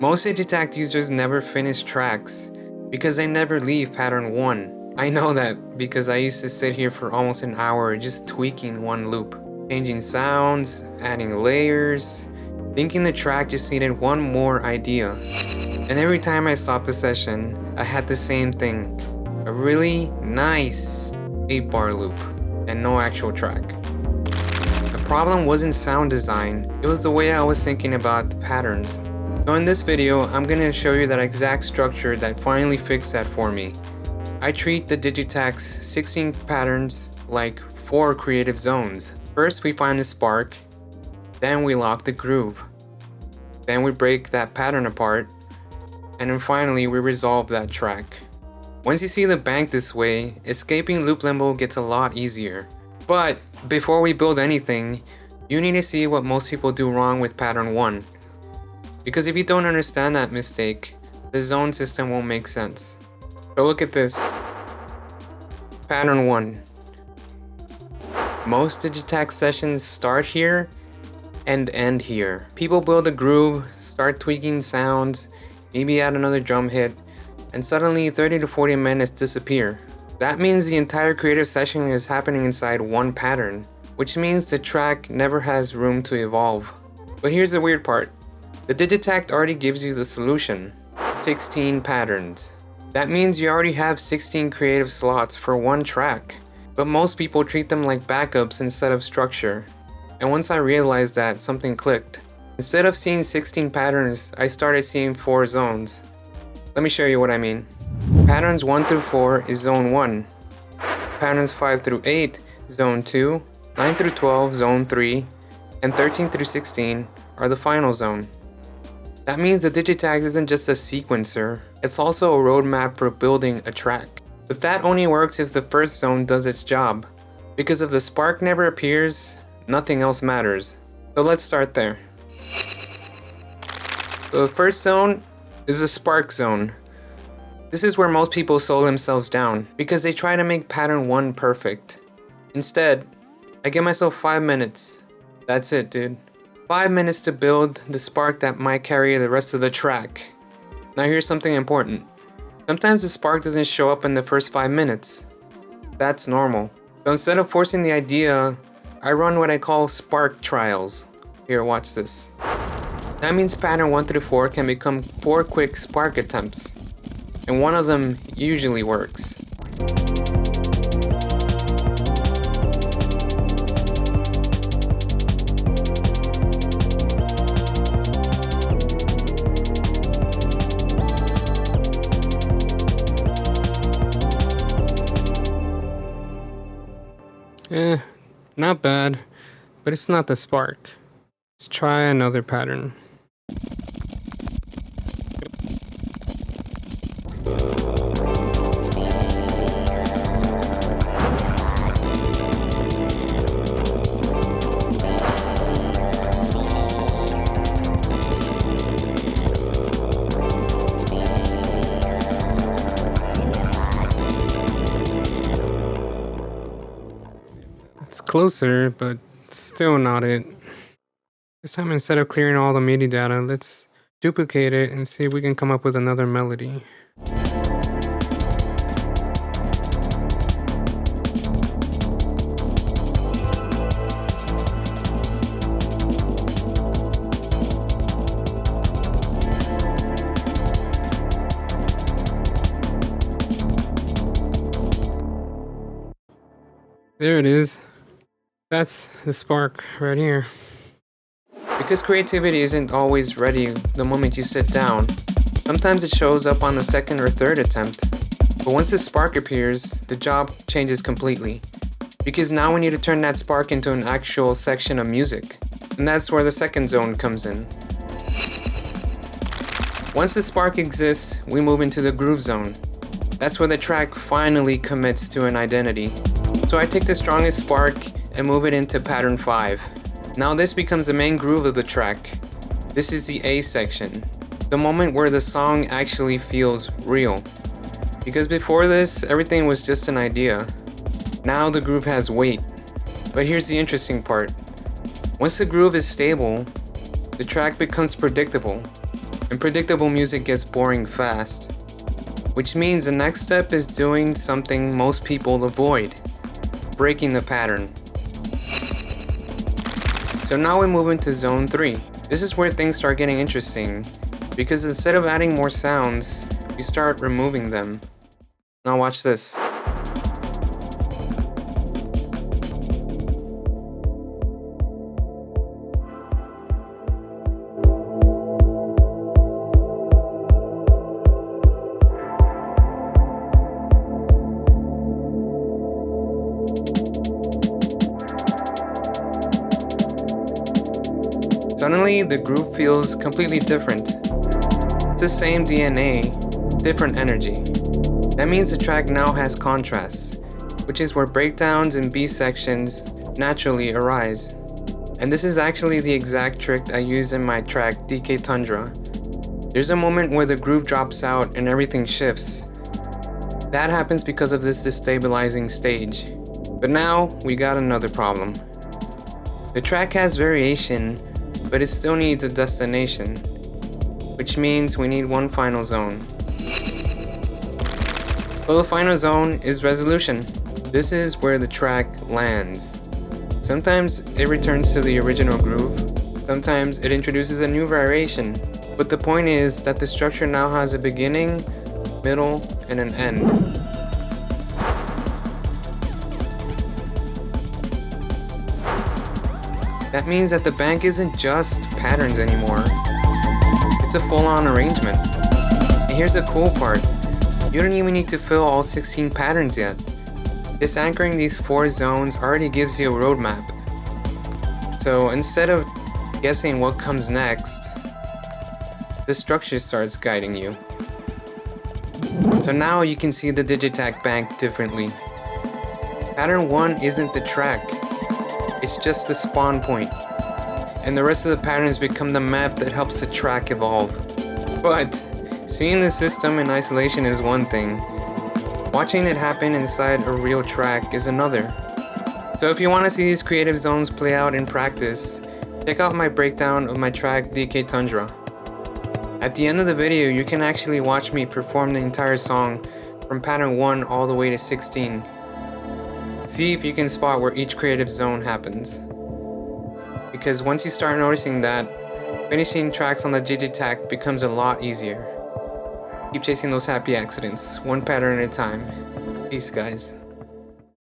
Most Digitakt users never finish tracks because they never leave pattern 1. I know that because I used to sit here for almost an hour just tweaking one loop, changing sounds, adding layers, thinking the track just needed one more idea. And every time I stopped the session, I had the same thing, a really nice 8-bar loop and no actual track. The problem wasn't sound design, it was the way I was thinking about the patterns. So in this video, I'm going to show you that exact structure that finally fixed that for me. I treat the Digitakt's 16 patterns like 4 creative zones. First we find the spark, then we lock the groove, then we break that pattern apart, and then finally we resolve that track. Once you see the bank this way, escaping loop limbo gets a lot easier. But before we build anything, you need to see what most people do wrong with pattern 1. Because if you don't understand that mistake, the zone system won't make sense. So look at this. Pattern 1. Most Digitakt sessions start here and end here. People build a groove, start tweaking sounds, maybe add another drum hit, and suddenly 30 to 40 minutes disappear. That means the entire creative session is happening inside one pattern, which means the track never has room to evolve. But here's the weird part. The Digitakt already gives you the solution, 16 patterns. That means you already have 16 creative slots for one track, but most people treat them like backups instead of structure. And once I realized that, something clicked. Instead of seeing 16 patterns, I started seeing 4 zones. Let me show you what I mean. Patterns 1 through 4 is zone 1. Patterns 5 through 8, zone 2, 9 through 12, zone 3, and 13 through 16 are the final zone. That means the Digitakt isn't just a sequencer, it's also a roadmap for building a track. But that only works if the first zone does its job. Because if the spark never appears, nothing else matters. So let's start there. So the first zone is the spark zone. This is where most people slow themselves down because they try to make pattern 1 perfect. Instead, I give myself 5 minutes. That's it, dude. 5 minutes to build the spark that might carry the rest of the track. Now here's something important. Sometimes the spark doesn't show up in the first 5 minutes. That's normal. So instead of forcing the idea, I run what I call spark trials. Here, watch this. That means pattern 1 through 4 can become 4 quick spark attempts. And one of them usually works. Not bad, but it's not the spark. Let's try another pattern. Closer, but still not it. This time, instead of clearing all the MIDI data, let's duplicate it and see if we can come up with another melody. There it is. That's the spark right here. Because creativity isn't always ready the moment you sit down, sometimes it shows up on the second or third attempt. But once the spark appears, the job changes completely. Because now we need to turn that spark into an actual section of music. And that's where the second zone comes in. Once the spark exists, we move into the groove zone. That's where the track finally commits to an identity. So I take the strongest spark and move it into pattern 5. Now this becomes the main groove of the track. This is the A section, the moment where the song actually feels real. Because before this, everything was just an idea. Now the groove has weight. But here's the interesting part. Once the groove is stable, the track becomes predictable. and predictable music gets boring fast. Which means the next step is doing something most people avoid: breaking the pattern. So now we move into zone 3. This is where things start getting interesting, because instead of adding more sounds, you start removing them. Now watch this. Suddenly, the groove feels completely different. It's the same DNA, different energy. That means the track now has contrasts, which is where breakdowns and B sections naturally arise. And this is actually the exact trick I use in my track DK Tundra. There's a moment where the groove drops out and everything shifts. That happens because of this destabilizing stage. But now, we got another problem. The track has variation, but it still needs a destination, which means we need one final zone. So the final zone is resolution. This is where the track lands. Sometimes it returns to the original groove, sometimes it introduces a new variation, but the point is that the structure now has a beginning, middle, and an end. That means that the bank isn't just patterns anymore. It's a full-on arrangement. And here's the cool part. You don't even need to fill all 16 patterns yet. Just anchoring these 4 zones already gives you a roadmap. So instead of guessing what comes next, the structure starts guiding you. So now you can see the Digitakt bank differently. Pattern 1 isn't the track. It's just the spawn point, and the rest of the patterns become the map that helps the track evolve. But seeing the system in isolation is one thing. Watching it happen inside a real track is another. So if you want to see these creative zones play out in practice, check out my breakdown of my track DK Tundra. At the end of the video, you can actually watch me perform the entire song from pattern 1 all the way to 16. See if you can spot where each creative zone happens. Because once you start noticing that, finishing tracks on the Digitakt becomes a lot easier. Keep chasing those happy accidents, one pattern at a time. Peace, guys.